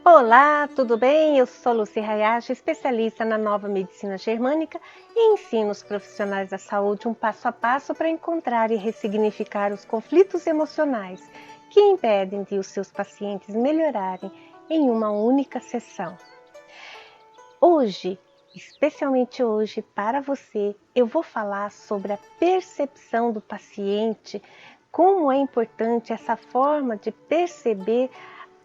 Olá, tudo bem? Eu sou Lucy Hayashi, especialista na nova medicina germânica e ensino os profissionais da saúde um passo a passo para encontrar e ressignificar os conflitos emocionais que impedem de os seus pacientes melhorarem em uma única sessão. Hoje, especialmente hoje, para você, eu vou falar sobre a percepção do paciente, como é importante essa forma de perceber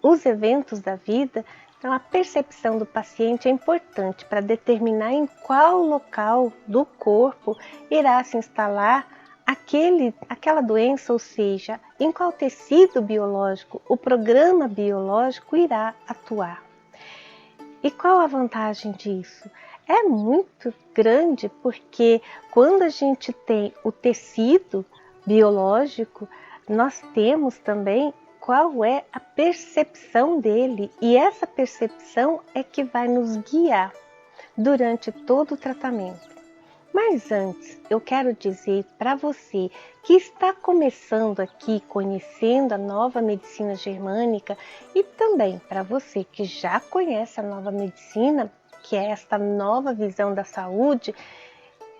os eventos da vida. Então, a percepção do paciente é importante para determinar em qual local do corpo irá se instalar aquela doença, ou seja, em qual tecido biológico o programa biológico irá atuar. E qual a vantagem disso? É muito grande, porque quando a gente tem o tecido biológico, nós temos também qual é a percepção dele, e essa percepção é que vai nos guiar durante todo o tratamento. Mas antes, eu quero dizer para você que está começando aqui, conhecendo a nova medicina germânica, e também para você que já conhece a nova medicina, que é esta nova visão da saúde,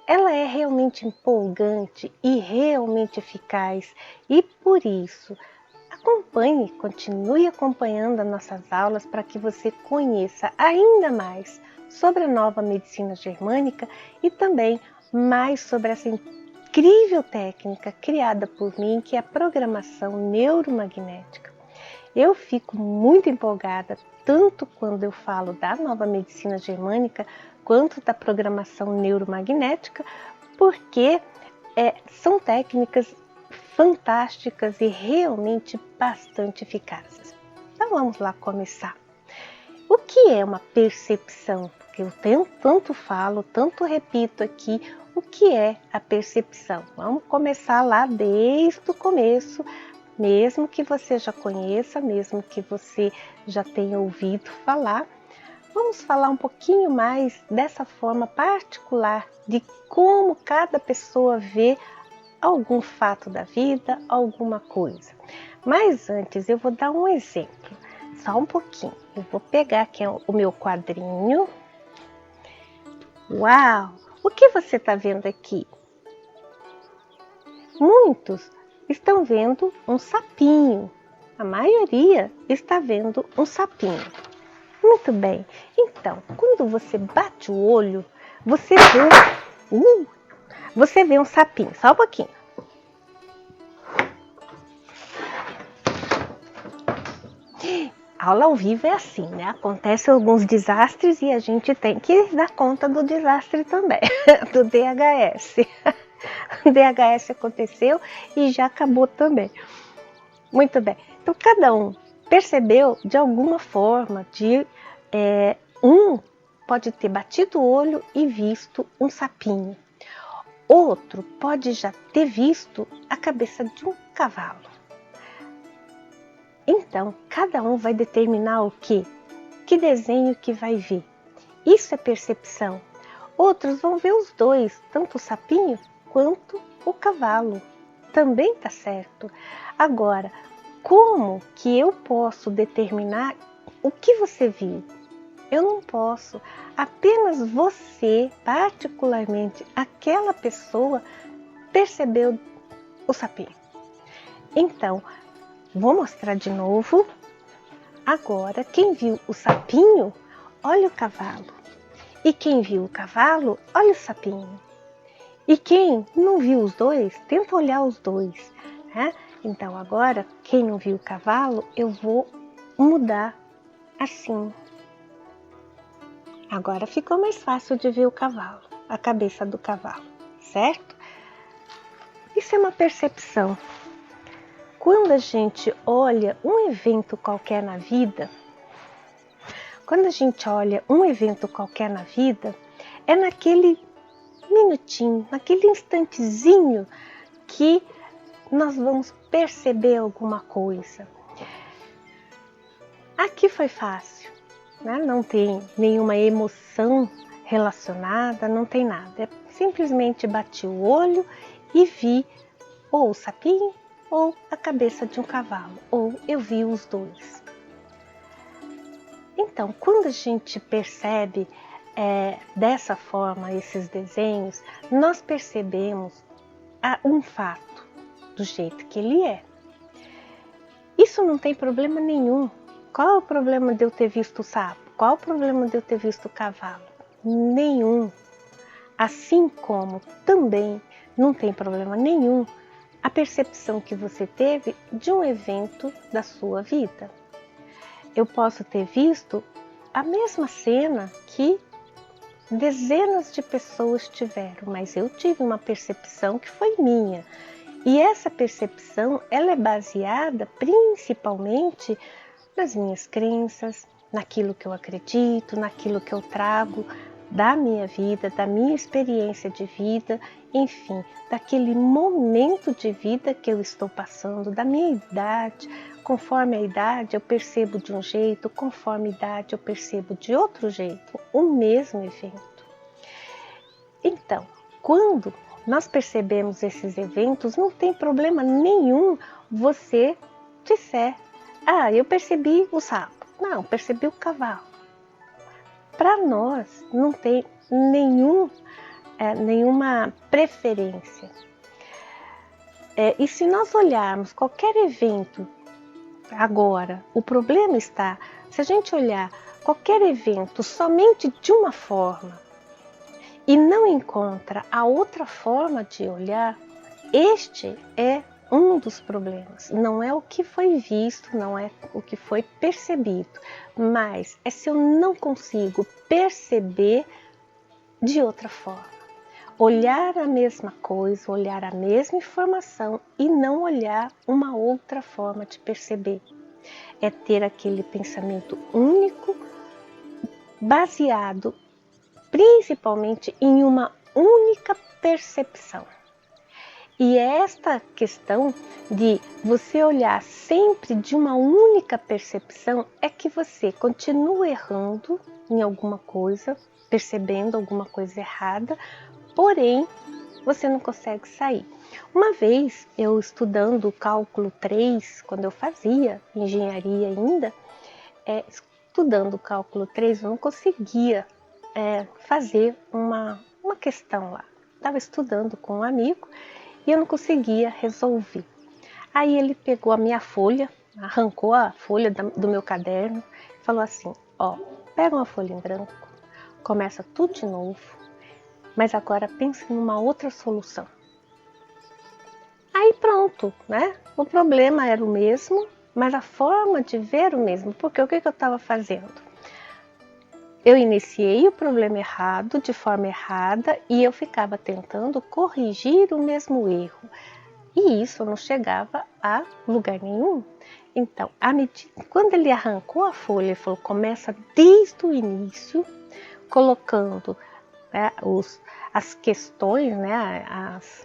ela é realmente empolgante e realmente eficaz, e por isso, continue acompanhando as nossas aulas para que você conheça ainda mais sobre a nova medicina germânica e também mais sobre essa incrível técnica criada por mim, que é a programação neuromagnética. Eu fico muito empolgada, tanto quando eu falo da nova medicina germânica, quanto da programação neuromagnética, porque são técnicas fantásticas e realmente bastante eficazes. Então vamos lá começar. O que é uma percepção? Porque eu tanto falo, tanto repito aqui o que é a percepção. Vamos começar lá desde o começo, mesmo que você já conheça, mesmo que você já tenha ouvido falar. Vamos falar um pouquinho mais dessa forma particular de como cada pessoa vê algum fato da vida, alguma coisa. Mas antes eu vou dar um exemplo, só um pouquinho. Eu vou pegar aqui o meu quadrinho. Uau! O que você está vendo aqui? Muitos estão vendo um sapinho. A maioria está vendo um sapinho. Muito bem. Então, quando você bate o olho, você vê um sapinho. Só um pouquinho. Aula ao vivo é assim, né? Acontecem alguns desastres e a gente tem que dar conta do desastre também, do DHS. O DHS aconteceu e já acabou também. Muito bem. Então, cada um percebeu de alguma forma, um pode ter batido o olho e visto um sapinho. Outro pode já ter visto a cabeça de um cavalo. Então, cada um vai determinar o quê? Que desenho que vai ver. Isso é percepção. Outros vão ver os dois, tanto o sapinho quanto o cavalo. Também está certo. Agora, como que eu posso determinar o que você viu? Eu não posso. Apenas você, particularmente aquela pessoa, percebeu o sapinho. Então, vou mostrar de novo. Agora, quem viu o sapinho, olha o cavalo. E quem viu o cavalo, olha o sapinho. E quem não viu os dois, tenta olhar os dois, né? Então, agora, quem não viu o cavalo, eu vou mudar assim. Agora ficou mais fácil de ver o cavalo, a cabeça do cavalo, certo? Isso é uma percepção. Quando a gente olha um evento qualquer na vida, é naquele minutinho, naquele instantezinho que nós vamos perceber alguma coisa. Aqui foi fácil, né? Não tem nenhuma emoção relacionada, não tem nada. Simplesmente bati o olho e vi ou o sapinho ou a cabeça de um cavalo, ou eu vi os dois. Então, quando a gente percebe dessa forma esses desenhos, nós percebemos um fato do jeito que ele é. Isso não tem problema nenhum. Qual é o problema de eu ter visto o sapo? Qual é o problema de eu ter visto o cavalo? Nenhum. Assim como também não tem problema nenhum a percepção que você teve de um evento da sua vida. Eu posso ter visto a mesma cena que dezenas de pessoas tiveram, mas eu tive uma percepção que foi minha. E essa percepção, ela é baseada principalmente nas minhas crenças, naquilo que eu acredito, naquilo que eu trago da minha vida, da minha experiência de vida, enfim, daquele momento de vida que eu estou passando, da minha idade. Conforme a idade eu percebo de um jeito, conforme a idade eu percebo de outro jeito, o mesmo evento. Então, quando nós percebemos esses eventos, não tem problema nenhum você disser: eu percebi o sapo. Não, percebi o cavalo. Para nós não tem nenhuma preferência. E se nós olharmos qualquer evento agora, o problema está, se a gente olhar qualquer evento somente de uma forma e não encontra a outra forma de olhar, este é um dos problemas. Não é o que foi visto, não é o que foi percebido, mas é se eu não consigo perceber de outra forma. Olhar a mesma coisa, olhar a mesma informação e não olhar uma outra forma de perceber. É ter aquele pensamento único, baseado principalmente em uma única percepção. E é esta questão de você olhar sempre de uma única percepção é que você continua errando em alguma coisa, percebendo alguma coisa errada, porém você não consegue sair. Uma vez eu estudando o cálculo 3, quando eu fazia engenharia ainda, estudando o cálculo 3 eu não conseguia fazer uma questão lá. Estava estudando com um amigo e eu não conseguia resolver. Aí ele pegou a minha folha, arrancou a folha do meu caderno e falou assim: pega uma folha em branco, começa tudo de novo, mas agora pense numa outra solução. Aí pronto, né? O problema era o mesmo, mas a forma de ver o mesmo, porque o que eu estava fazendo? Eu iniciei o problema errado, de forma errada, e eu ficava tentando corrigir o mesmo erro. E isso não chegava a lugar nenhum. Então, quando ele arrancou a folha, ele falou: começa desde o início, colocando as questões, né,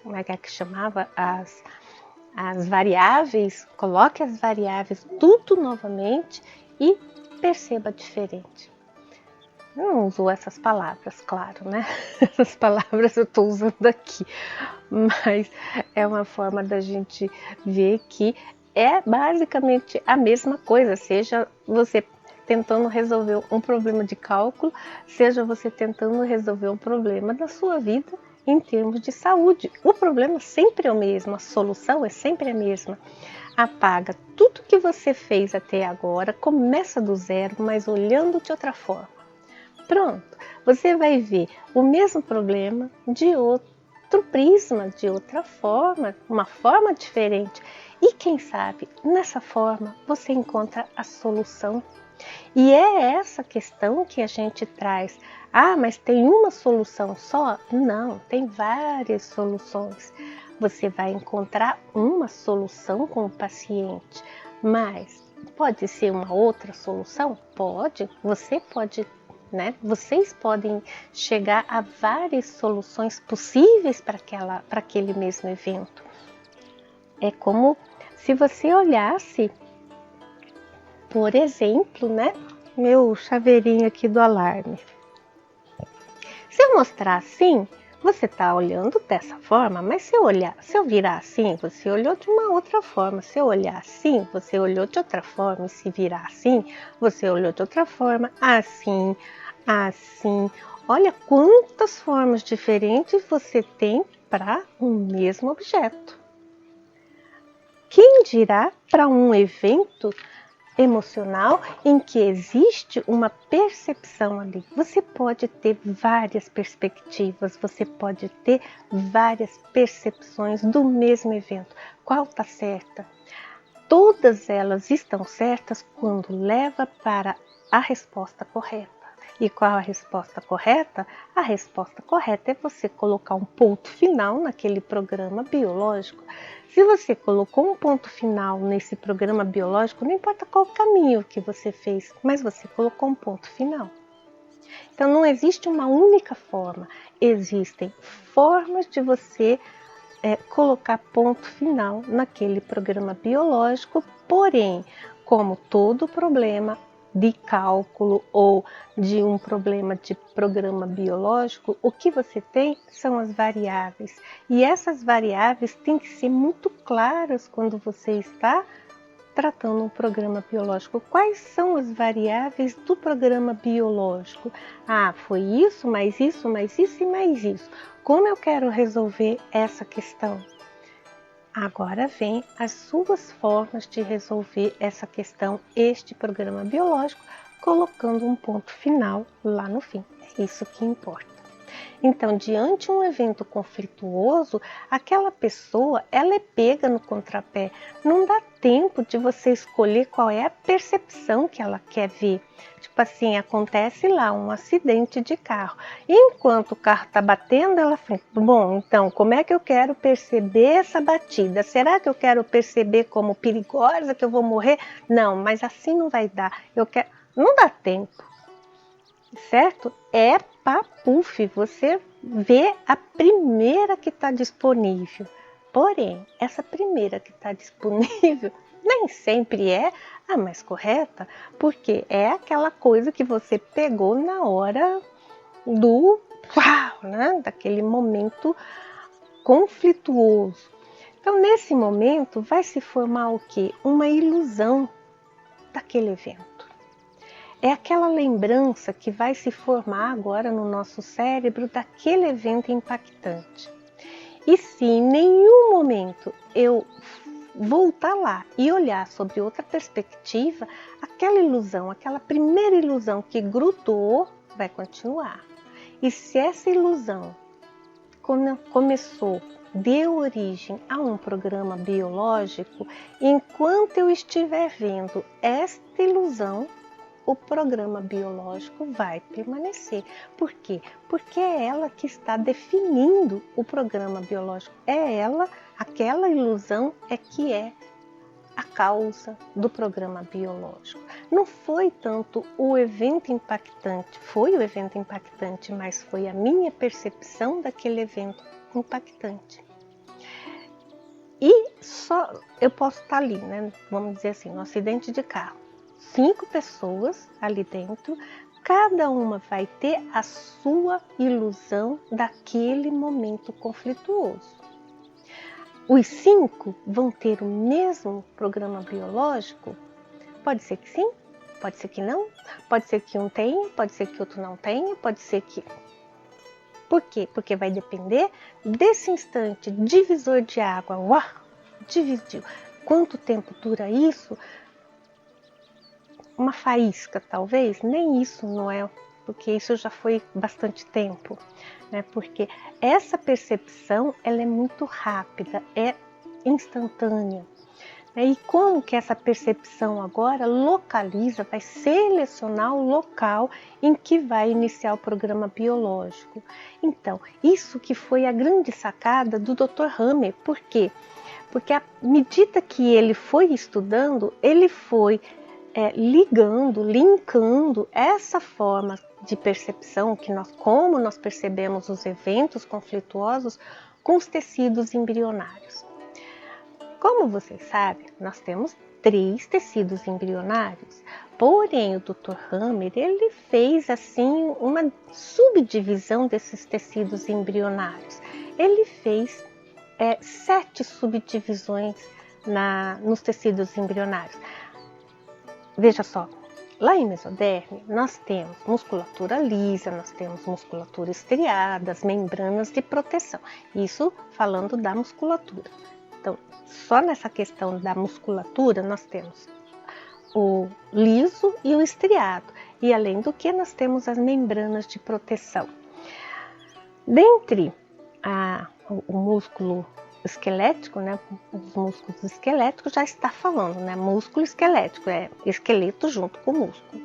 como é que chamava? As variáveis, coloque as variáveis tudo novamente e perceba diferente. Eu não uso essas palavras, claro, né? Essas palavras eu estou usando aqui, mas é uma forma da gente ver que é basicamente a mesma coisa, seja você tentando resolver um problema de cálculo, seja você tentando resolver um problema da sua vida em termos de saúde. O problema sempre é o mesmo, a solução é sempre a mesma. Apaga tudo que você fez até agora, começa do zero, mas olhando de outra forma. Pronto, você vai ver o mesmo problema de outro prisma, de outra forma, uma forma diferente. E quem sabe, nessa forma, você encontra a solução. E é essa questão que a gente traz. Mas tem uma solução só? Não, tem várias soluções. Você vai encontrar uma solução com o paciente, mas pode ser uma outra solução? Pode, você pode, né? Vocês podem chegar a várias soluções possíveis para aquele mesmo evento. É como se você olhasse, por exemplo, né, meu chaveirinho aqui do alarme. Se eu mostrar assim, Você está olhando dessa forma, mas se eu virar assim, você olhou de uma outra forma. Se eu olhar assim, você olhou de outra forma. E se virar assim, você olhou de outra forma. Assim, assim. Olha quantas formas diferentes você tem para um mesmo objeto. Quem dirá para um evento emocional em que existe uma percepção ali? Você pode ter várias perspectivas, você pode ter várias percepções do mesmo evento. Qual está certa? Todas elas estão certas quando leva para a resposta correta. E qual a resposta correta? A resposta correta é você colocar um ponto final naquele programa biológico. Se você colocou um ponto final nesse programa biológico, não importa qual caminho que você fez, mas você colocou um ponto final. Então não existe uma única forma, existem formas de você colocar ponto final naquele programa biológico, porém, como todo problema de cálculo ou de um problema de programa biológico, o que você tem são as variáveis. E essas variáveis têm que ser muito claras quando você está tratando um programa biológico. Quais são as variáveis do programa biológico? Ah, foi isso, mais isso, mais isso e mais isso. Como eu quero resolver essa questão? Agora vem as suas formas de resolver essa questão, este programa biológico, colocando um ponto final lá no fim. É isso que importa. Então, diante de um evento conflituoso, aquela pessoa, ela é pega no contrapé. Não dá tempo de você escolher qual é a percepção que ela quer ver. Tipo assim, acontece lá um acidente de carro. E enquanto o carro está batendo, ela fala, bom, então, como é que eu quero perceber essa batida? Será que eu quero perceber como perigosa, que eu vou morrer? Não, mas assim não vai dar. Não dá tempo. Certo? É papuf, você vê a primeira que está disponível. Porém, essa primeira que está disponível nem sempre é a mais correta, porque é aquela coisa que você pegou na hora do uau, né? Daquele momento conflituoso. Então, nesse momento, vai se formar o quê? Uma ilusão daquele evento. É aquela lembrança que vai se formar agora no nosso cérebro daquele evento impactante. E se em nenhum momento eu voltar lá e olhar sobre outra perspectiva, aquela ilusão, aquela primeira ilusão que grudou, vai continuar. E se essa ilusão começou, deu origem a um programa biológico, enquanto eu estiver vendo esta ilusão, o programa biológico vai permanecer. Por quê? Porque é ela que está definindo o programa biológico. É ela, aquela ilusão é que é a causa do programa biológico. Não foi tanto o evento impactante, foi o evento impactante, mas foi a minha percepção daquele evento impactante. E só eu posso estar ali, né? Vamos dizer assim, no acidente de carro. 5 pessoas ali dentro, cada uma vai ter a sua ilusão daquele momento conflituoso. Os 5 vão ter o mesmo programa biológico? Pode ser que sim, pode ser que não, pode ser que um tenha, pode ser que outro não tenha, pode ser que... Por quê? Porque vai depender desse instante divisor de água. Uau, dividiu. Quanto tempo dura isso? Uma faísca, talvez, nem isso não é, porque isso já foi bastante tempo, né? Porque essa percepção, ela é muito rápida, é instantânea. E como que essa percepção agora localiza, vai selecionar o local em que vai iniciar o programa biológico. Então, isso que foi a grande sacada do Dr. Hammer. Por quê? Porque à medida que ele foi estudando, ele foi linkando essa forma de percepção, como nós percebemos os eventos conflituosos, com os tecidos embrionários. Como vocês sabem, nós temos 3 tecidos embrionários. Porém, o Dr. Hammer, ele fez assim uma subdivisão desses tecidos embrionários. Ele fez 7 subdivisões nos tecidos embrionários. Veja só, lá em mesoderme nós temos musculatura lisa, nós temos musculatura estriada, as membranas de proteção. Isso falando da musculatura. Então, só nessa questão da musculatura nós temos o liso e o estriado. E além do que nós temos as membranas de proteção. Dentre o músculo esquelético, né? Os músculos esqueléticos já está falando, né? Músculo esquelético, esqueleto junto com o músculo.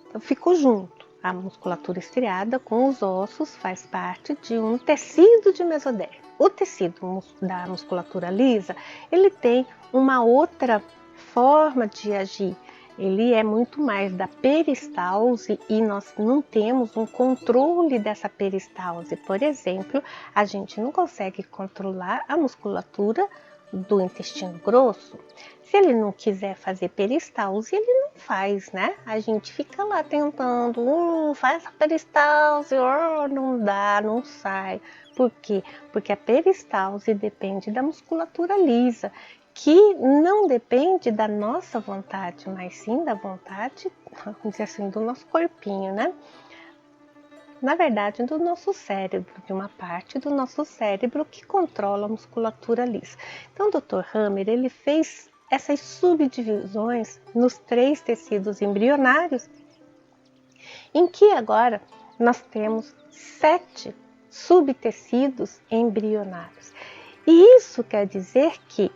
Então ficou junto. A musculatura estriada com os ossos faz parte de um tecido de mesoderme. O tecido da musculatura lisa, ele tem uma outra forma de agir. Ele é muito mais da peristalse e nós não temos um controle dessa peristalse. Por exemplo, a gente não consegue controlar a musculatura do intestino grosso. Se ele não quiser fazer peristalse, ele não faz, né? A gente fica lá tentando, faz a peristalse, não dá, não sai. Por quê? Porque a peristalse depende da musculatura lisa, que não depende da nossa vontade, mas sim da vontade, vamos dizer assim, do nosso corpinho, né? Na verdade, do nosso cérebro, de uma parte do nosso cérebro que controla a musculatura lisa. Então, o Dr. Hammer, ele fez essas subdivisões nos 3 tecidos embrionários, em que agora nós temos 7 subtecidos embrionários. E isso quer dizer que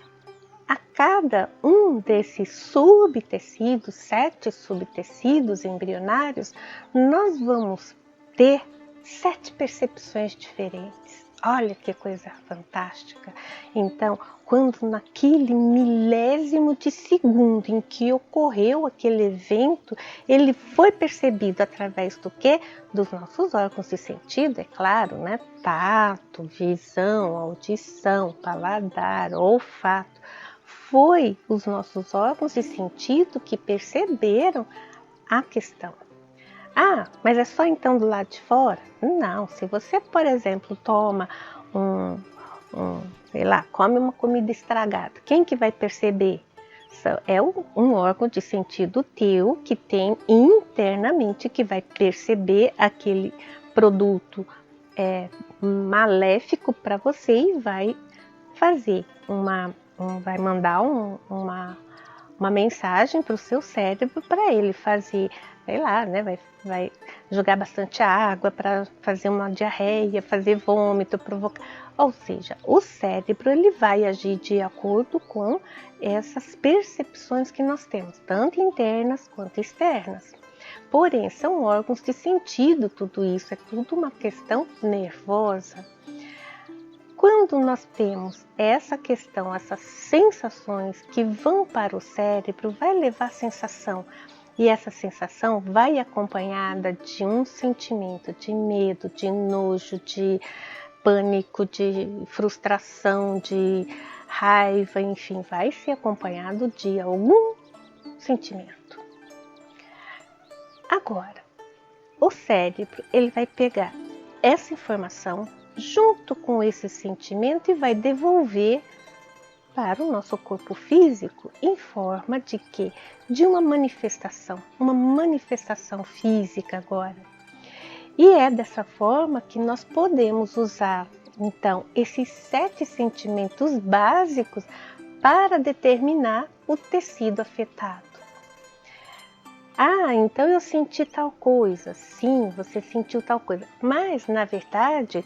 a cada um desses subtecidos, 7 subtecidos embrionários, nós vamos ter 7 percepções diferentes. Olha que coisa fantástica! Então, quando naquele milésimo de segundo em que ocorreu aquele evento, ele foi percebido através do quê? Dos nossos órgãos de sentido, é claro, né? Tato, visão, audição, paladar, olfato. Foi os nossos órgãos de sentido que perceberam a questão. Mas é só então do lado de fora? Não, se você, por exemplo, toma sei lá, come uma comida estragada, quem que vai perceber? É um órgão de sentido teu que tem internamente que vai perceber aquele produto maléfico para você e vai fazer vai mandar uma mensagem para o seu cérebro para ele fazer, sei lá, né? Vai jogar bastante água para fazer uma diarreia, fazer vômito, provocar. Ou seja, o cérebro ele vai agir de acordo com essas percepções que nós temos, tanto internas quanto externas. Porém, são órgãos de sentido, tudo isso, é tudo uma questão nervosa. Quando nós temos essa questão, essas sensações que vão para o cérebro, vai levar sensação. E essa sensação vai acompanhada de um sentimento de medo, de nojo, de pânico, de frustração, de raiva, enfim, vai ser acompanhado de algum sentimento. Agora, o cérebro, ele vai pegar essa informação junto com esse sentimento e vai devolver para o nosso corpo físico em forma de quê? De uma manifestação física agora. E é dessa forma que nós podemos usar, então, esses 7 sentimentos básicos para determinar o tecido afetado. Então eu senti tal coisa. Sim, você sentiu tal coisa. Mas, na verdade,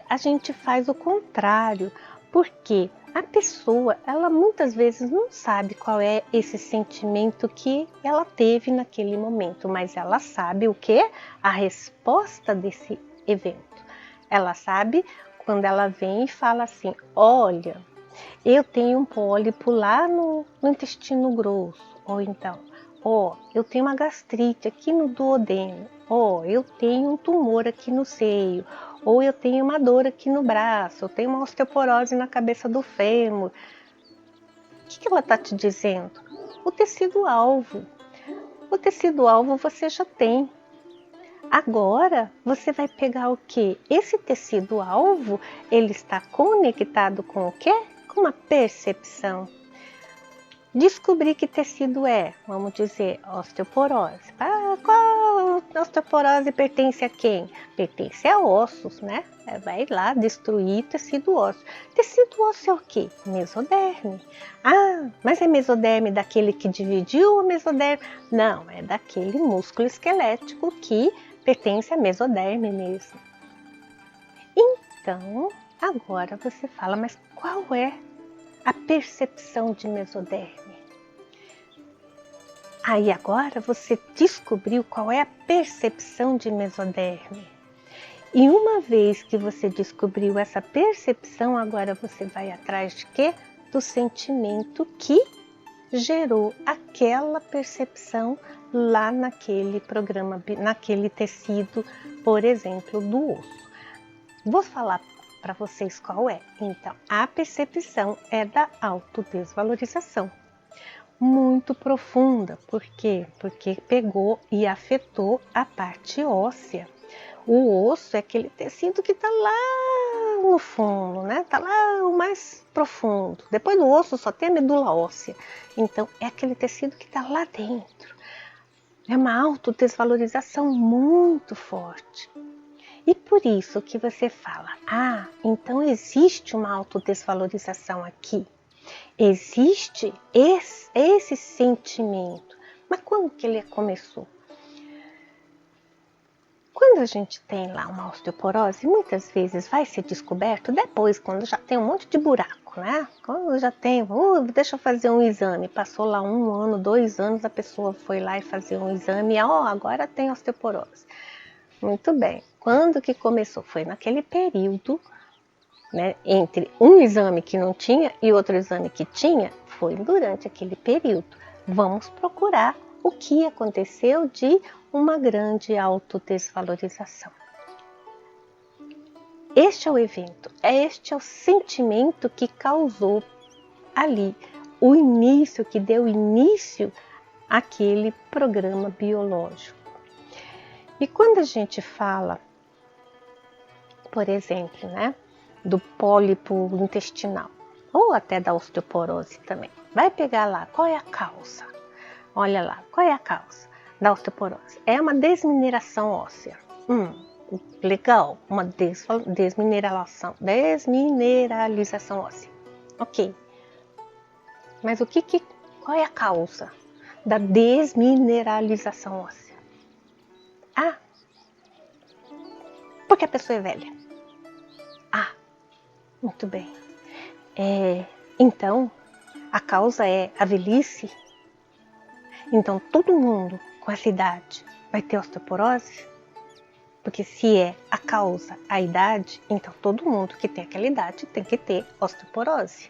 a gente faz o contrário, porque a pessoa, ela muitas vezes não sabe qual é esse sentimento que ela teve naquele momento, mas ela sabe o que? A resposta desse evento. Ela sabe quando ela vem e fala assim, olha, eu tenho um pólipo lá no intestino grosso, ou então, eu tenho uma gastrite aqui no duodeno, eu tenho um tumor aqui no seio, ou eu tenho uma dor aqui no braço, eu tenho uma osteoporose na cabeça do fêmur. O que ela está te dizendo? O tecido-alvo. O tecido-alvo você já tem. Agora, você vai pegar o quê? Esse tecido-alvo, ele está conectado com o quê? Com uma percepção. Descobrir que tecido é, vamos dizer, osteoporose. Qual osteoporose pertence a quem? Pertence a ossos, né? Vai lá destruir tecido ósseo. Tecido ósseo é o quê? Mesoderme. Ah, mas é mesoderme daquele que dividiu ou mesoderme? Não, é daquele músculo esquelético que pertence a mesoderme mesmo. Então, agora você fala, mas qual é a percepção de mesoderme? Aí agora você descobriu qual é a percepção de mesoderme. E uma vez que você descobriu essa percepção, agora você vai atrás de quê? Do sentimento que gerou aquela percepção lá naquele programa, naquele tecido, por exemplo, do osso. Vou falar para vocês qual é. Então, a percepção é da autodesvalorização. Muito profunda. Por quê? Porque pegou e afetou a parte óssea. O osso é aquele tecido que está lá no fundo, né? Está lá o mais profundo. Depois do osso só tem a medula óssea. Então, é aquele tecido que está lá dentro. É uma autodesvalorização muito forte. E por isso que você fala, então existe uma autodesvalorização aqui. Existe esse sentimento. Mas quando que ele começou? Quando a gente tem lá uma osteoporose, muitas vezes vai ser descoberto depois, quando já tem um monte de buraco, né? Quando já tem, deixa eu fazer um exame. Passou lá 1 ano, 2 anos, a pessoa foi lá e fazer um exame, agora tem osteoporose. Muito bem. Quando que começou? Foi naquele período, né, entre um exame que não tinha e outro exame que tinha, foi durante aquele período. Vamos procurar o que aconteceu de uma grande autodesvalorização. Este é o evento, este é o sentimento que causou ali o início, que deu início àquele programa biológico. E quando a gente fala, por exemplo, né, do pólipo intestinal, ou até da osteoporose também, vai pegar lá, qual é a causa? Olha lá, qual é a causa da osteoporose? É uma desmineração óssea. Legal, uma desmineralização óssea. Ok. Mas qual é a causa da desmineralização óssea? Porque a pessoa é velha. Muito bem. Então, a causa é a velhice? Então, todo mundo com essa idade vai ter osteoporose? Porque se é a causa a idade, então todo mundo que tem aquela idade tem que ter osteoporose.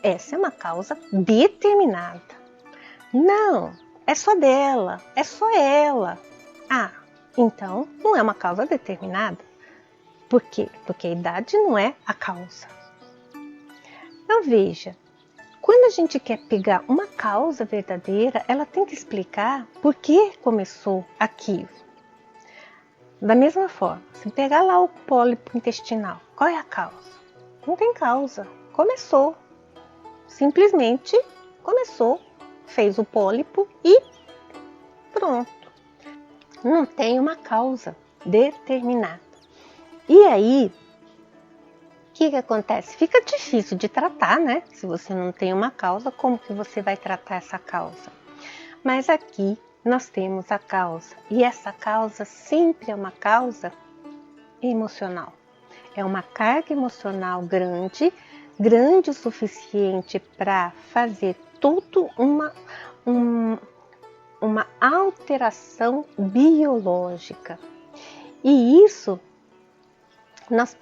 Essa é uma causa determinada. Não, é só dela, é só ela. Então não é uma causa determinada. Por quê? Porque a idade não é a causa. Então veja, quando a gente quer pegar uma causa verdadeira, ela tem que explicar por que começou aquilo. Da mesma forma, se pegar lá o pólipo intestinal, qual é a causa? Não tem causa, começou. Simplesmente começou, fez o pólipo e pronto. Não tem uma causa determinada. E aí, o que acontece? Fica difícil de tratar, né? Se você não tem uma causa, como que você vai tratar essa causa? Mas aqui nós temos a causa. E essa causa sempre é uma causa emocional. É uma carga emocional grande o suficiente para fazer tudo uma alteração biológica. E isso nós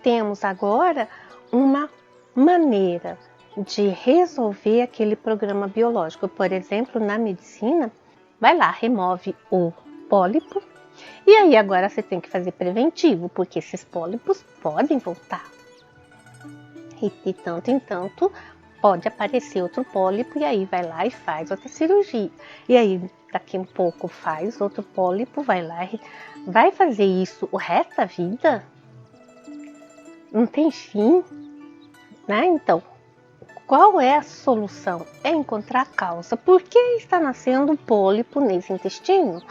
temos agora uma maneira de resolver aquele programa biológico. Por exemplo, na medicina, vai lá, remove o pólipo e aí agora você tem que fazer preventivo, porque esses pólipos podem voltar. E de tanto em tanto pode aparecer outro pólipo e aí vai lá e faz outra cirurgia. E aí daqui um pouco faz outro pólipo, vai lá e vai fazer isso o resto da vida? Não tem fim, né? Então, qual é a solução? É encontrar a causa. Por que está nascendo um pólipo nesse intestino?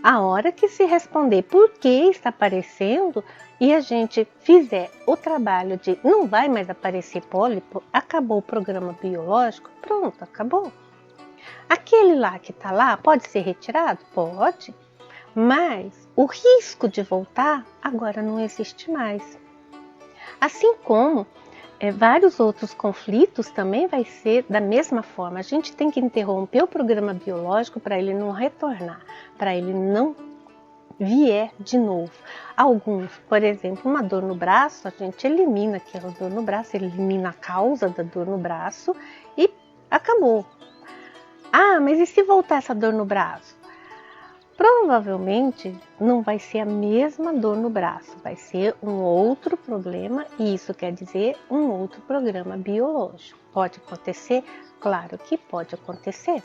A hora que se responder por que está aparecendo e a gente fizer o trabalho de não vai mais aparecer pólipo, acabou o programa biológico, pronto, acabou. Aquele lá que está lá pode ser retirado? Pode, mas o risco de voltar agora não existe mais. Assim como vários outros conflitos também vai ser da mesma forma. A gente tem que interromper o programa biológico para ele não retornar, para ele não vier de novo. Alguns, por exemplo, uma dor no braço, a gente elimina aquela dor no braço, elimina a causa da dor no braço e acabou. Ah, mas e se voltar essa dor no braço? Provavelmente não vai ser a mesma dor no braço, vai ser um outro problema e isso quer dizer um outro programa biológico. Pode acontecer? Claro que pode acontecer,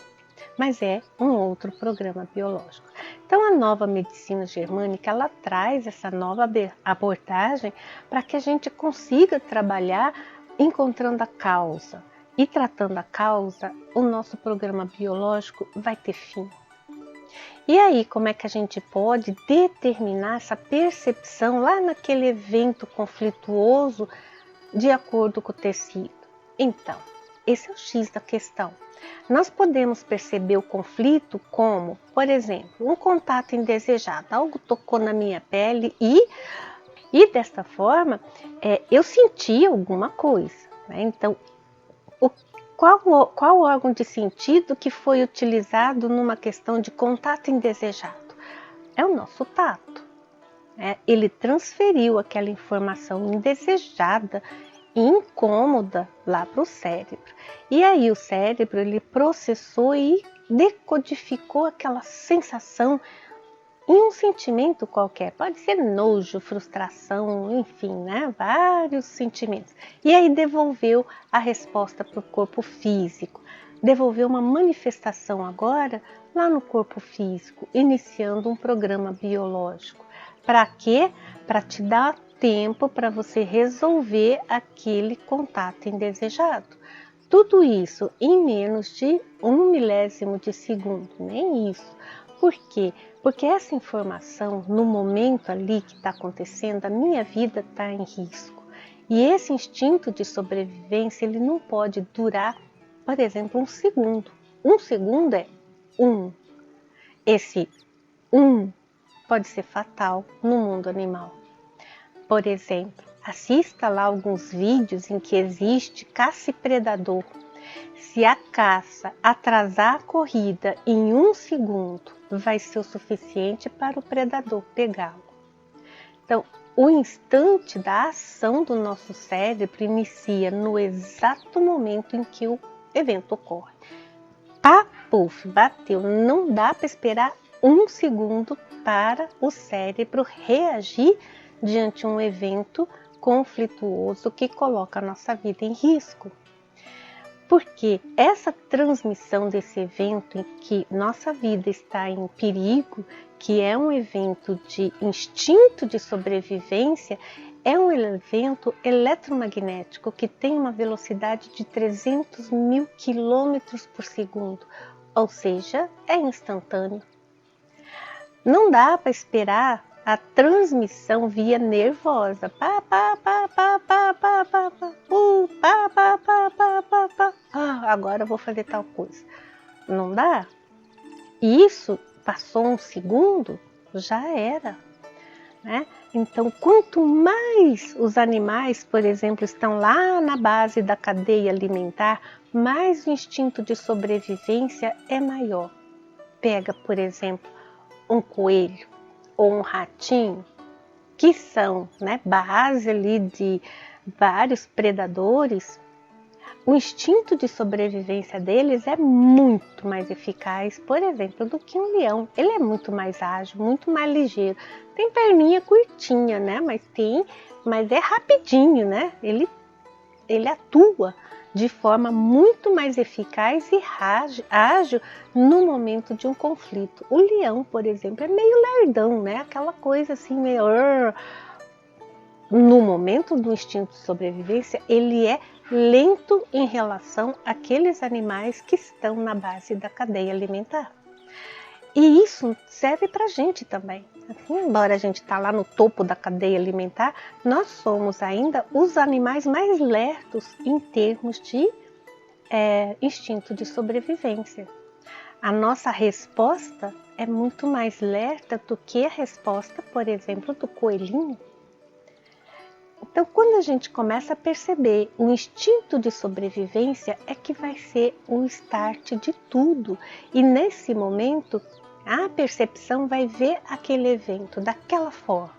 mas é um outro programa biológico. Então a nova medicina germânica, ela traz essa nova abordagem para que a gente consiga trabalhar encontrando a causa e tratando a causa, o nosso programa biológico vai ter fim. E aí, como é que a gente pode determinar essa percepção lá naquele evento conflituoso de acordo com o tecido? Então, esse é o X da questão. Nós podemos perceber o conflito como, por exemplo, um contato indesejado. Algo tocou na minha pele e desta forma, eu senti alguma coisa, né? Então, qual órgão de sentido que foi utilizado numa questão de contato indesejado? É o nosso tato. Ele transferiu aquela informação indesejada e incômoda lá para o cérebro. E aí o cérebro ele processou e decodificou aquela sensação em um sentimento qualquer, pode ser nojo, frustração, enfim, né? Vários sentimentos. E aí devolveu a resposta para o corpo físico, devolveu uma manifestação agora lá no corpo físico, iniciando um programa biológico. Para quê? Para te dar tempo para você resolver aquele contato indesejado. Tudo isso em menos de 1 milésimo de segundo, nem isso. Por quê? Porque essa informação, no momento ali que está acontecendo, a minha vida está em risco. E esse instinto de sobrevivência, ele não pode durar, por exemplo, 1 segundo. 1 segundo é 1. Esse 1 pode ser fatal no mundo animal. Por exemplo, assista lá alguns vídeos em que existe caça e predador. Se a caça atrasar a corrida em 1 segundo, vai ser o suficiente para o predador pegá-lo. Então, o instante da ação do nosso cérebro inicia no exato momento em que o evento ocorre. Pá, puf, bateu. Não dá para esperar 1 segundo para o cérebro reagir diante de um evento conflituoso que coloca a nossa vida em risco. Porque essa transmissão desse evento em que nossa vida está em perigo, que é um evento de instinto de sobrevivência, é um evento eletromagnético que tem uma velocidade de 300 mil quilômetros por segundo, ou seja, é instantâneo. Não dá para esperar a transmissão via nervosa. Agora eu vou fazer tal coisa. Não dá? Isso passou 1 segundo, já era. Né? Então, quanto mais os animais, por exemplo, estão lá na base da cadeia alimentar, mais o instinto de sobrevivência é maior. Pega, por exemplo, um coelho ou um ratinho, que são, né, base ali de vários predadores, o instinto de sobrevivência deles é muito mais eficaz, por exemplo, do que um leão. Ele é muito mais ágil, muito mais ligeiro. Tem perninha curtinha, né, mas é rapidinho, né? Ele atua. de forma muito mais eficaz e ágil no momento de um conflito. O leão, por exemplo, é meio lerdão, né? Aquela coisa assim, meio... No momento do instinto de sobrevivência, ele é lento em relação àqueles animais que estão na base da cadeia alimentar. E isso serve para a gente também. Embora a gente está lá no topo da cadeia alimentar, nós somos ainda os animais mais lertos em termos de instinto de sobrevivência. A nossa resposta é muito mais lerta do que a resposta, por exemplo, do coelhinho. Então, quando a gente começa a perceber o instinto de sobrevivência, é que vai ser o start de tudo. E nesse momento, a percepção vai ver aquele evento daquela forma.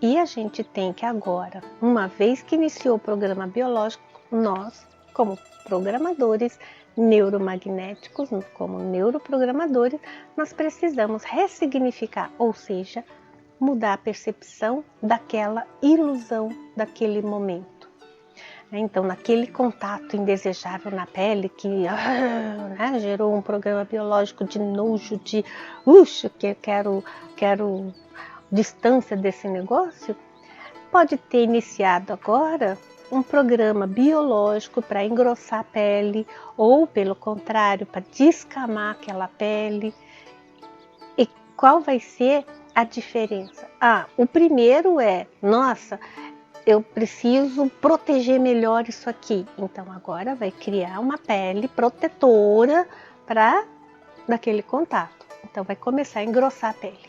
E a gente tem que agora, uma vez que iniciou o programa biológico, nós, como programadores neuromagnéticos, como neuroprogramadores, nós precisamos ressignificar, ou seja, mudar a percepção daquela ilusão daquele momento. Então, naquele contato indesejável na pele que gerou um programa biológico de nojo, de que quero distância desse negócio, pode ter iniciado agora um programa biológico para engrossar a pele ou, pelo contrário, para descamar aquela pele. E qual vai ser a diferença? O primeiro é, nossa, eu preciso proteger melhor isso aqui. Então agora vai criar uma pele protetora para daquele contato. Então vai começar a engrossar a pele.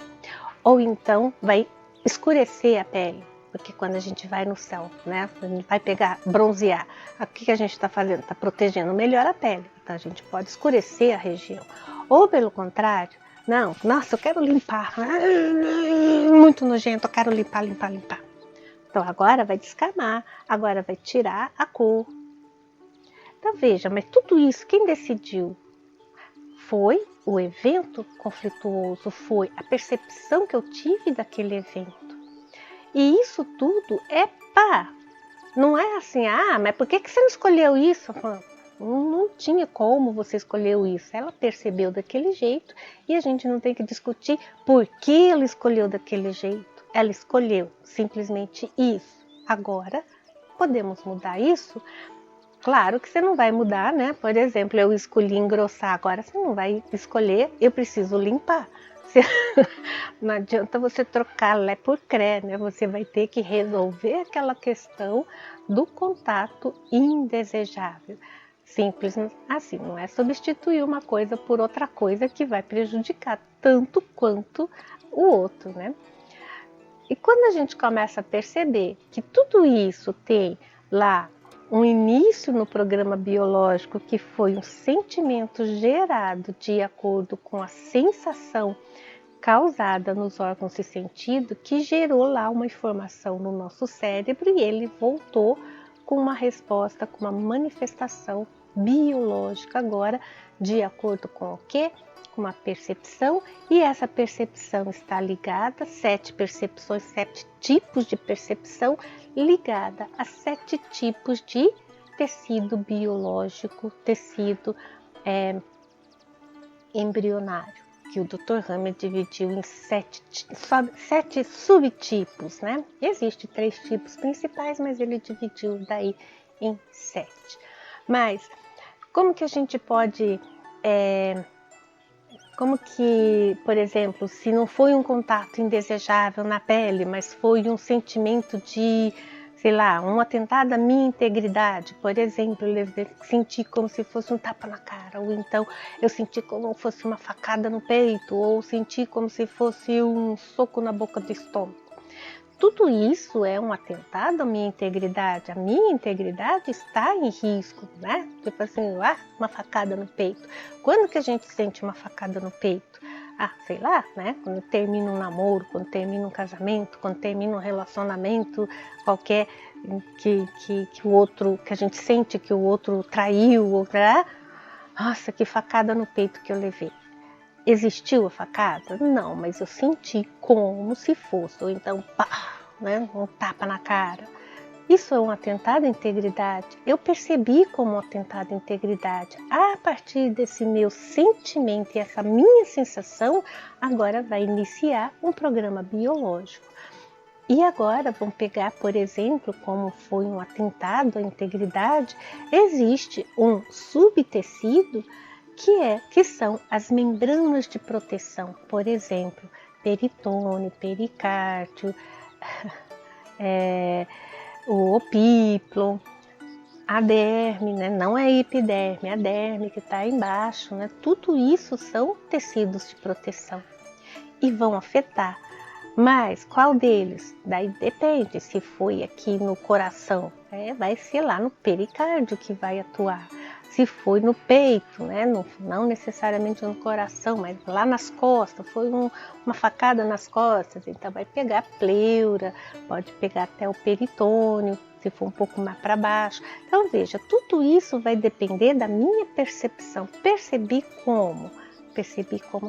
Ou então vai escurecer a pele, porque quando a gente vai no céu, né, a gente vai bronzear, o que a gente está fazendo? Está protegendo melhor a pele. Então a gente pode escurecer a região. Ou pelo contrário, não, nossa, eu quero limpar, muito nojento, eu quero limpar. Então agora vai descamar, agora vai tirar a cor. Então veja, mas tudo isso quem decidiu? Foi o evento conflituoso, foi a percepção que eu tive daquele evento. E isso tudo é não é assim, mas por que você não escolheu isso? Não tinha como você escolheu isso. Ela percebeu daquele jeito e a gente não tem que discutir por que ela escolheu daquele jeito. Ela escolheu simplesmente isso. Agora, podemos mudar isso? Claro que você não vai mudar, né? Por exemplo, eu escolhi engrossar, agora você não vai escolher, eu preciso limpar. Não adianta você trocar Lé por Cré, né? Você vai ter que resolver aquela questão do contato indesejável. Simples assim, não é substituir uma coisa por outra coisa que vai prejudicar tanto quanto o outro, né? E quando a gente começa a perceber que tudo isso tem lá um início no programa biológico, que foi um sentimento gerado de acordo com a sensação causada nos órgãos de sentido, que gerou lá uma informação no nosso cérebro e ele voltou com uma resposta, com uma manifestação biológica agora, de acordo com o quê? Com uma percepção, e essa percepção está ligada, 7 percepções, 7 tipos de percepção, ligada a 7 tipos de tecido biológico, tecido embrionário, que o Dr. Hammer dividiu em 7 subtipos, né? Existem 3 tipos principais, mas ele dividiu daí em 7. Mas como que a gente pode, como que, por exemplo, se não foi um contato indesejável na pele, mas foi um sentimento de, sei lá, um atentado à minha integridade, por exemplo, eu senti como se fosse um tapa na cara, ou então eu senti como se fosse uma facada no peito, ou senti como se fosse um soco na boca do estômago. Tudo isso é um atentado à minha integridade. A minha integridade está em risco, né? Tipo assim, uma facada no peito. Quando que a gente sente uma facada no peito? Sei lá, né? Quando termina um namoro, quando termina um casamento, quando termina um relacionamento qualquer que o outro, que a gente sente que o outro traiu, ou nossa, que facada no peito que eu levei. Existiu a facada? Não, mas eu senti como se fosse, ou então, né, um tapa na cara. Isso é um atentado à integridade? Eu percebi como um atentado à integridade. A partir desse meu sentimento e essa minha sensação, agora vai iniciar um programa biológico. E agora, vamos pegar, por exemplo, como foi um atentado à integridade, existe um subtecido que são as membranas de proteção, por exemplo, peritônio, pericárdio, o opíplon, a derme, né? Não é a epiderme, é a derme que está embaixo, né? Tudo isso são tecidos de proteção e vão afetar. Mas qual deles? Daí depende, se foi aqui no coração, vai ser lá no pericárdio que vai atuar. Se foi no peito, né? Não necessariamente no coração, mas lá nas costas, foi uma facada nas costas, então vai pegar a pleura, pode pegar até o peritônio, se for um pouco mais para baixo. Então veja, tudo isso vai depender da minha percepção. Percebi como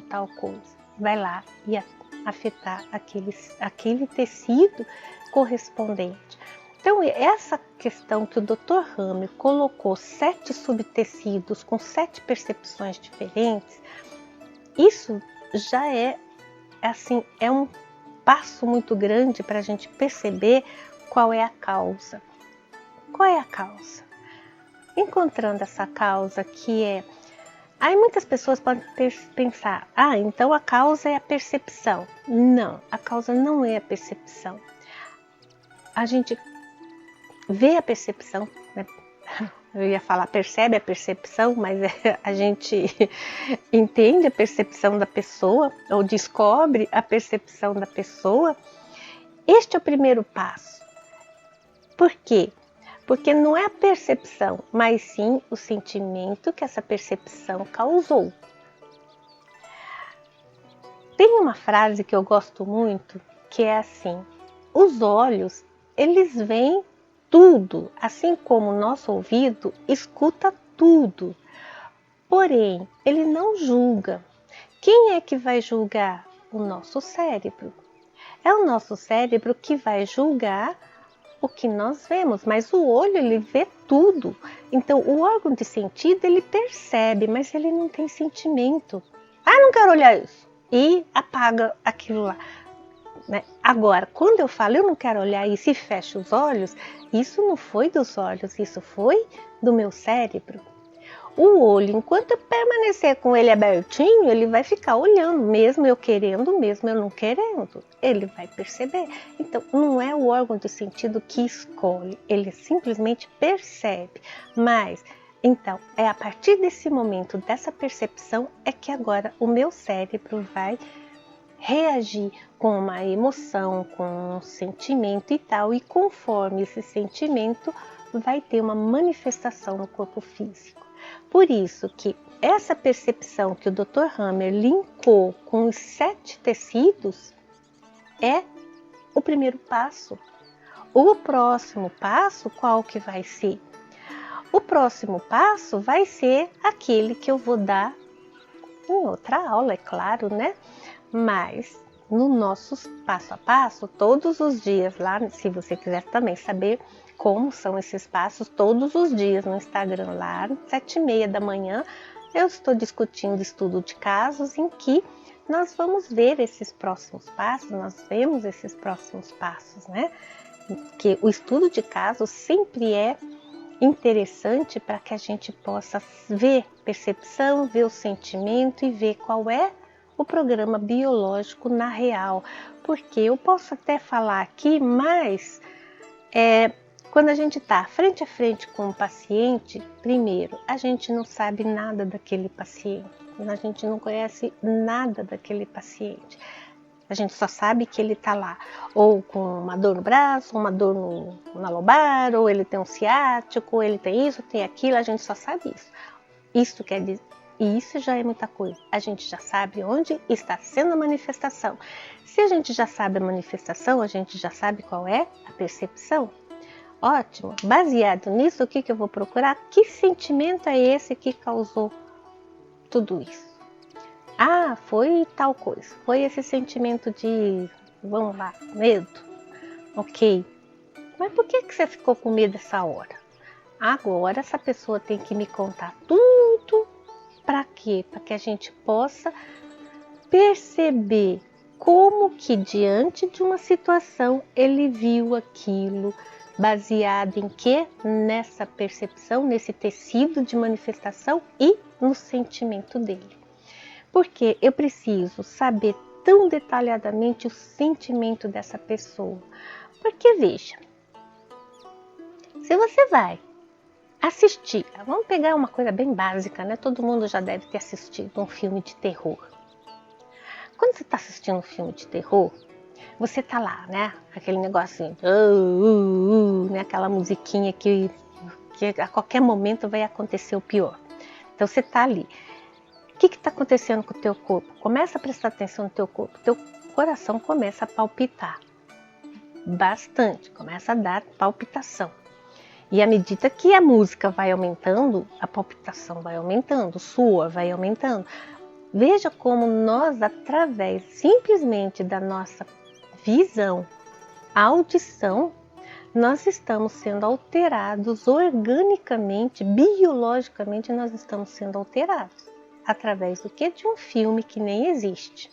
tal coisa. Vai lá e afetar aquele tecido correspondente. Então, essa questão que o Dr. Hammer colocou 7 subtecidos com 7 percepções diferentes, isso já é um passo muito grande para a gente perceber qual é a causa. Qual é a causa? Encontrando essa causa que é... Aí muitas pessoas podem pensar, então a causa é a percepção. Não, a causa não é a percepção. A gente vê a percepção, né? Eu ia falar percebe a percepção, mas a gente entende a percepção da pessoa, ou descobre a percepção da pessoa. Este é o primeiro passo. Por quê? Porque não é a percepção, mas sim o sentimento que essa percepção causou. Tem uma frase que eu gosto muito, que é assim: os olhos, eles veem tudo, assim como o nosso ouvido escuta tudo. Porém, ele não julga. Quem é que vai julgar? O nosso cérebro. É o nosso cérebro que vai julgar o que nós vemos, mas o olho, ele vê tudo. Então, o órgão de sentido, ele percebe, mas ele não tem sentimento. Não quero olhar isso. E apaga aquilo lá. Né? Agora, quando eu falo, eu não quero olhar isso e fecho os olhos, isso não foi dos olhos, isso foi do meu cérebro. O olho, enquanto eu permanecer com ele abertinho, ele vai ficar olhando, mesmo eu querendo, mesmo eu não querendo. Ele vai perceber. Então, não é o órgão de sentido que escolhe, ele simplesmente percebe. Mas, então, é a partir desse momento, dessa percepção, é que agora o meu cérebro vai reagir com uma emoção, com um sentimento e tal. E conforme esse sentimento, vai ter uma manifestação no corpo físico. Por isso que essa percepção que o Dr. Hammer linkou com os 7 tecidos é o primeiro passo. O próximo passo, qual que vai ser? O próximo passo vai ser aquele que eu vou dar em outra aula, é claro, né? Mas no nosso passo a passo, todos os dias lá, se você quiser também saber como são esses passos, todos os dias no Instagram lá, 7h30 da manhã, eu estou discutindo estudo de casos em que nós vamos ver esses próximos passos, nós vemos esses próximos passos, né? Que o estudo de casos sempre é interessante para que a gente possa ver percepção, ver o sentimento e ver qual é o programa biológico na real. Porque eu posso até falar aqui, mas quando a gente está frente a frente com um paciente, primeiro, a gente não sabe nada daquele paciente, a gente não conhece nada daquele paciente. A gente só sabe que ele está lá, ou com uma dor no braço, uma dor na lombar, ou ele tem um ciático, ou ele tem isso, tem aquilo, a gente só sabe isso. Isso quer dizer, e isso já é muita coisa. A gente já sabe onde está sendo a manifestação. Se a gente já sabe a manifestação, a gente já sabe qual é a percepção. Ótimo. Baseado nisso, o que eu vou procurar? Que sentimento é esse que causou tudo isso? Foi tal coisa. Foi esse sentimento de, vamos lá, medo. Ok. Mas por que você ficou com medo essa hora? Agora essa pessoa tem que me contar tudo. Para quê? Para que a gente possa perceber como que diante de uma situação ele viu aquilo, baseado em quê? Nessa percepção, nesse tecido de manifestação e no sentimento dele. Porque eu preciso saber tão detalhadamente o sentimento dessa pessoa. Porque veja, se você vai assistir, vamos pegar uma coisa bem básica, né? Todo mundo já deve ter assistido um filme de terror. Quando você está assistindo um filme de terror, você tá lá, né? Aquele negocinho, né? Aquela musiquinha que a qualquer momento vai acontecer o pior. Então você tá ali. O que está acontecendo com o teu corpo? Começa a prestar atenção no teu corpo. Teu coração começa a palpitar bastante, começa a dar palpitação. E à medida que a música vai aumentando, a palpitação vai aumentando, o suor vai aumentando. Veja como nós, através simplesmente da nossa visão, audição, nós estamos sendo alterados organicamente, biologicamente nós estamos sendo alterados. Através do quê? De um filme que nem existe,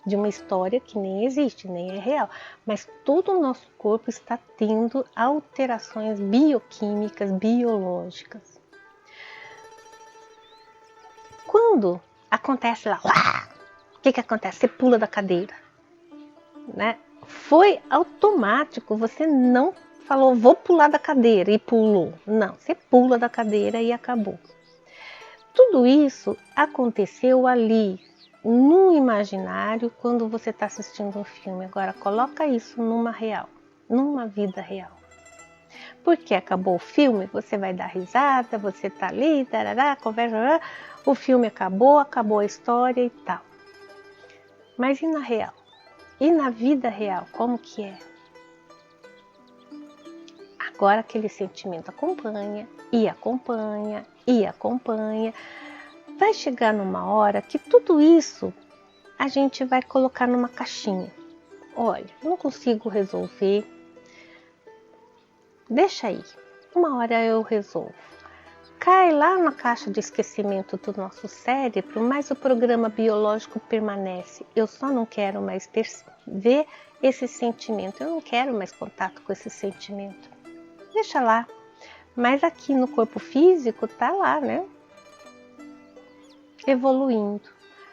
de uma história que nem existe, nem é real. Mas todo o nosso corpo está tendo alterações bioquímicas, biológicas. Quando acontece lá, o que acontece? Você pula da cadeira, né? Foi automático, você não falou vou pular da cadeira e pulou. Não, você pula da cadeira e acabou. Tudo isso aconteceu ali, no imaginário, quando você está assistindo um filme. Agora coloca isso numa real, numa vida real. Porque acabou o filme, você vai dar risada, você tá ali, tarará, conversa, o filme acabou a história e tal. Mas e na real? E na vida real, como que é? Agora aquele sentimento acompanha, e acompanha, e acompanha. Vai chegar numa hora que tudo isso a gente vai colocar numa caixinha. Olha, não consigo resolver. Deixa aí, uma hora eu resolvo. Cai lá na caixa de esquecimento do nosso cérebro, mas o programa biológico permanece. Eu só não quero mais ver esse sentimento, eu não quero mais contato com esse sentimento. Deixa lá, mas aqui no corpo físico tá lá, né? Evoluindo.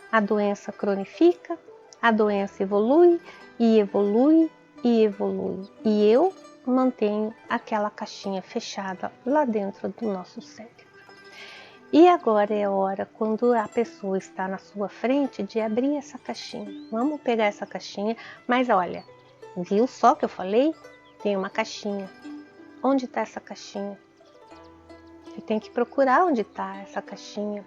A doença cronifica, a doença evolui e evolui e evolui. E eu mantenho aquela caixinha fechada lá dentro do nosso cérebro. E agora é a hora, quando a pessoa está na sua frente, de abrir essa caixinha. Vamos pegar essa caixinha, mas olha, viu só que eu falei? Tem uma caixinha. Onde está essa caixinha? Você tem que procurar onde está essa caixinha.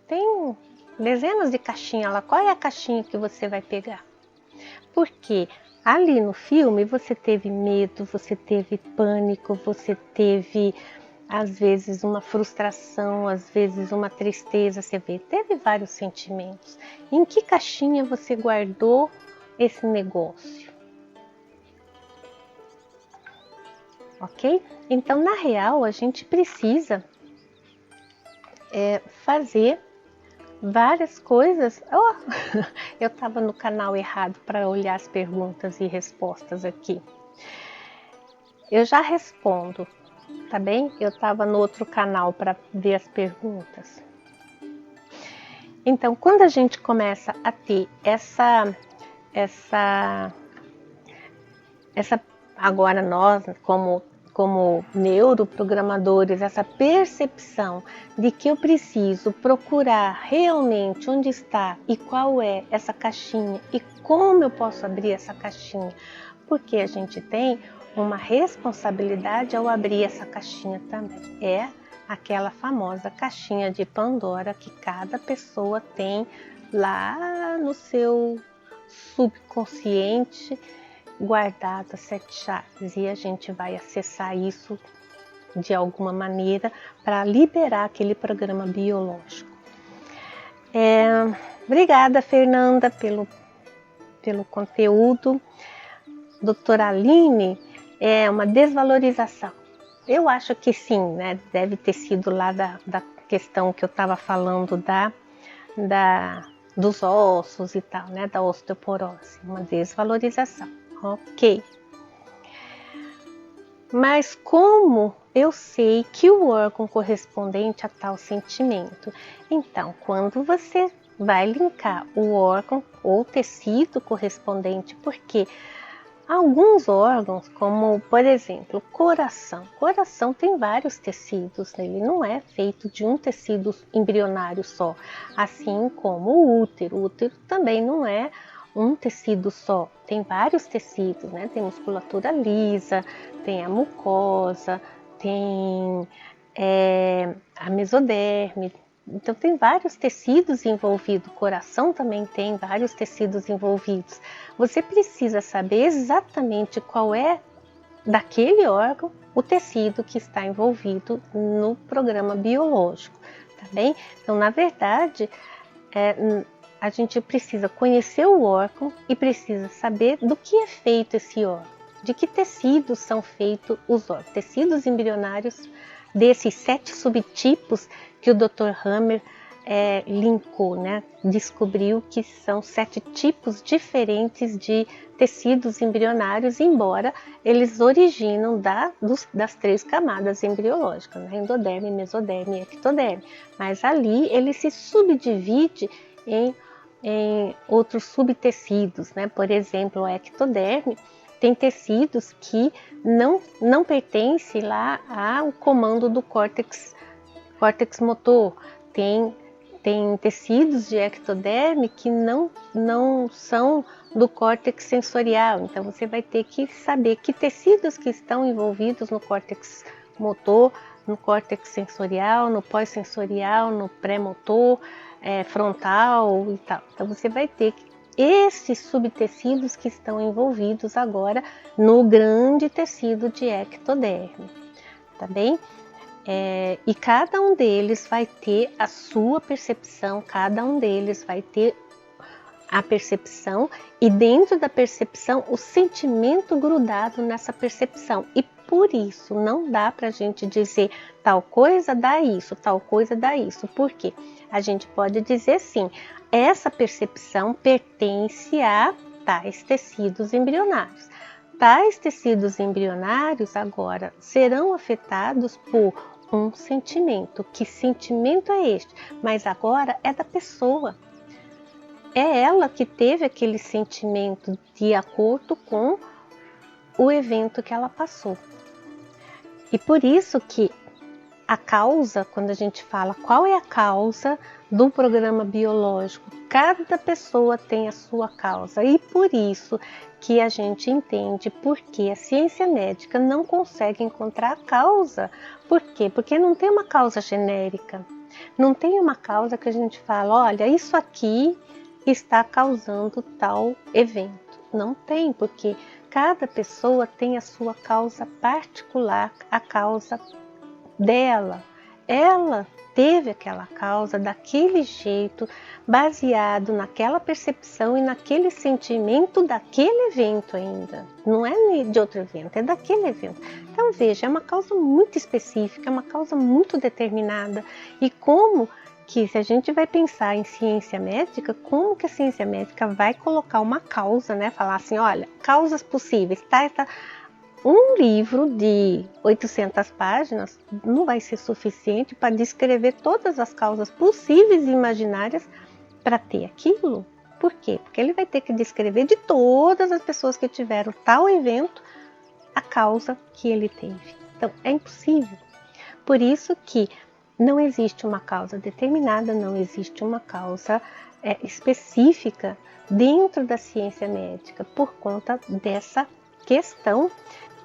Tem dezenas de caixinhas lá. Qual é a caixinha que você vai pegar? Porque ali no filme você teve medo, você teve pânico, você teve às vezes uma frustração, às vezes uma tristeza, você vê, teve vários sentimentos. Em que caixinha você guardou esse negócio? Ok? Então, na real, a gente precisa fazer várias coisas. Oh, eu estava no canal errado para olhar as perguntas e respostas aqui. Eu já respondo, tá bem? Eu estava no outro canal para ver as perguntas. Então, quando a gente começa a ter essa agora nós, como neuroprogramadores, essa percepção de que eu preciso procurar realmente onde está e qual é essa caixinha e como eu posso abrir essa caixinha, porque a gente tem uma responsabilidade ao abrir essa caixinha também. É aquela famosa caixinha de Pandora que cada pessoa tem lá no seu subconsciente, guardado 7 chaves, e a gente vai acessar isso de alguma maneira para liberar aquele programa biológico. Obrigada, Fernanda, pelo conteúdo. Doutora Aline, é uma desvalorização. Eu acho que sim, né? Deve ter sido lá da questão que eu estava falando dos ossos e tal, né? Da osteoporose, uma desvalorização. Ok. Mas como eu sei que o órgão correspondente a tal sentimento? Então, quando você vai linkar o órgão ou tecido correspondente, porque alguns órgãos, como por exemplo, coração. Coração tem vários tecidos, ele não é feito de um tecido embrionário só, assim como o útero. O útero também não é um tecido só, tem vários tecidos, né? Tem musculatura lisa, tem a mucosa, tem a mesoderme. Então tem vários tecidos envolvidos, o coração também tem vários tecidos envolvidos. Você precisa saber exatamente qual é daquele órgão o tecido que está envolvido no programa biológico, tá bem? Então, na verdade, a gente precisa conhecer o órgão e precisa saber do que é feito esse órgão, de que tecidos são feitos os órgãos, tecidos embrionários desses 7 subtipos que o Dr. Hammer linkou, né? Descobriu que são 7 tipos diferentes de tecidos embrionários, embora eles originam das 3 camadas embriológicas, né? Endoderme, mesoderme e ectoderme. Mas ali ele se subdivide em outros subtecidos, né? Por exemplo, o ectoderme tem tecidos que não pertencem lá ao comando do córtex motor. Tem tecidos de ectoderme que não são do córtex sensorial. Então você vai ter que saber que tecidos que estão envolvidos no córtex motor, no córtex sensorial, no pós-sensorial, no pré-motor, frontal e tal. Então você vai ter esses subtecidos que estão envolvidos agora no grande tecido de ectoderme, tá bem? E cada um deles vai ter a sua percepção, cada um deles vai ter a percepção e dentro da percepção o sentimento grudado nessa percepção. E por isso não dá para a gente dizer tal coisa dá isso, tal coisa dá isso. Por quê? A gente pode dizer sim, essa percepção pertence a tais tecidos embrionários. Tais tecidos embrionários agora serão afetados por um sentimento. Que sentimento é este? Mas agora é da pessoa. É ela que teve aquele sentimento de acordo com o evento que ela passou. E por isso que a causa, quando a gente fala qual é a causa do programa biológico, cada pessoa tem a sua causa. E por isso que a gente entende porque a ciência médica não consegue encontrar a causa. Por quê? Porque não tem uma causa genérica. Não tem uma causa que a gente fala, olha, isso aqui está causando tal evento. Não tem, porque cada pessoa tem a sua causa particular, a causa dela. Ela teve aquela causa daquele jeito, baseado naquela percepção e naquele sentimento daquele evento ainda. Não é de outro evento, é daquele evento. Então veja, é uma causa muito específica, é uma causa muito determinada. E como que, se a gente vai pensar em ciência médica, como que a ciência médica vai colocar uma causa, né? Falar assim, olha, causas possíveis, tá? Um livro de 800 páginas não vai ser suficiente para descrever todas as causas possíveis e imaginárias para ter aquilo. Por quê? Porque ele vai ter que descrever de todas as pessoas que tiveram tal evento a causa que ele teve. Então, é impossível. Por isso que não existe uma causa determinada, não existe uma causa específica dentro da ciência médica por conta dessa questão.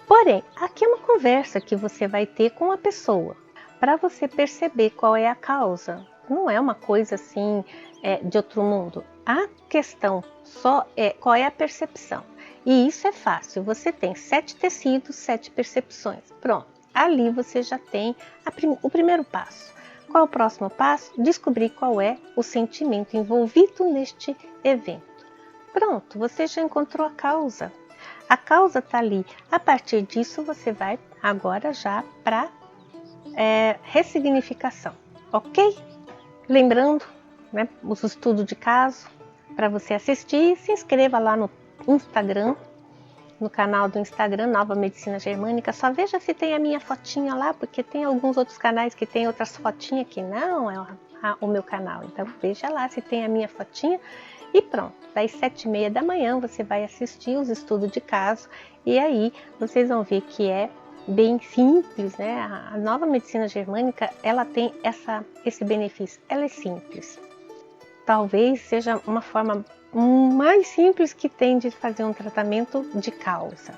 Porém, aqui é uma conversa que você vai ter com a pessoa para você perceber qual é a causa. Não é uma coisa assim de outro mundo. A questão só é qual é a percepção. E isso é fácil. Você tem 7 tecidos, 7 percepções. Pronto. Ali você já tem o primeiro passo. Qual é o próximo passo? Descobrir qual é o sentimento envolvido neste evento. Pronto, você já encontrou a causa. A causa está ali. A partir disso, você vai agora já para ressignificação, ok? Lembrando, né, os estudos de caso para você assistir. Se inscreva lá no Instagram, no canal do Instagram, Nova Medicina Germânica. Só veja se tem a minha fotinha lá, porque tem alguns outros canais que tem outras fotinhas que não é o meu canal. Então veja lá se tem a minha fotinha e pronto. Às 7h30 da manhã você vai assistir os estudos de caso e aí vocês vão ver que é bem simples, né? A Nova Medicina Germânica, ela tem esse benefício, ela é simples. Talvez seja uma forma mais simples que tem de fazer um tratamento de causa.